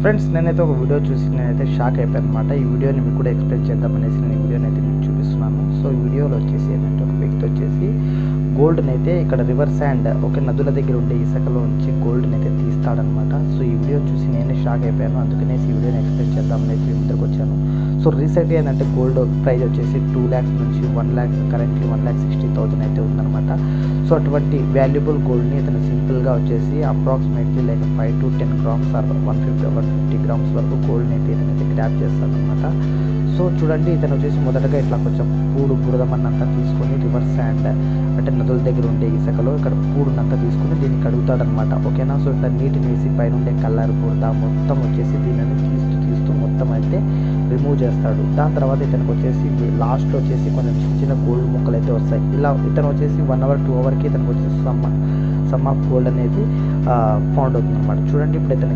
Friends నేనైతే ఒక video చూసి నేనైతే షాక్ అయిపోయాను అనమాట. ఈ వీడియోని మీకు కూడా ఎక్స్ప్లెయిన్ చేద్దామనేసి నేను ఈ వీడియోని అయితే మీకు చూపిస్తున్నాను. సో ఈ వీడియోలో వచ్చేసి ఏంటంటే ఒక వ్యక్తి వచ్చేసి గోల్డ్ని అయితే ఇక్కడ రివర్ శాండ్ నదుల దగ్గర ఉండే ఇసుకలో నుంచి గోల్డ్ని అయితే తీస్తాడనమాట. సో ఈ వీడియోని చూసి నేనే షాక్ అయిపోయాను. అందుకనేసి ఈ వీడియోని ఎక్స్ప్లెయిన్ చేద్దామనేసి ముందుకు వచ్చాను. సో రీసెంట్గా ఏంటంటే గోల్డ్ ప్రైస్ వచ్చేసి 2 lakhs నుంచి 1 lakh, కరెంట్లీ 1,60,000 అయితే ఉందన్నమాట. సో అటువంటి వాల్యుబుల్ గోల్డ్ని ఇతను సింపుల్గా వచ్చేసి approximately like 5 to 10 grams or 150 grams వరకు గోల్డ్ని అయితే ఇతనైతే గ్రాప్ చేస్తాడనమాట. సో చూడండి, ఇతను వచ్చేసి మొదటగా ఇట్లా కొంచెం పూడు బురదమన్నంతా తీసుకొని రివర్ శాండ్ అంటే నదుల దగ్గర ఉండే ఇసుకలో ఇక్కడ పూడునంతా తీసుకొని దీన్ని కడుగుతాడనమాట. ఓకేనా. సో ఇట్లా నీటిని వేసి పైన ఉండే కలర్ బురద మొత్తం వచ్చేసి దీనిని తీస్తూ మొత్తం అయితే రిమూవ్ చేస్తాడు. దాని తర్వాత ఇతనికి వచ్చేసి లాస్ట్లో వచ్చేసి కొంచెం చిన్న గోల్డ్ ముక్కలు అయితే వస్తాయి. ఇలా ఇతను వచ్చేసి 1 hour 2 hourకి ఇతనికి వచ్చేసి సమ్ ఆఫ్ గోల్డ్ అనేది ఫౌండ్ అవుతుంది అనమాట. చూడండి ఇప్పుడు ఇతను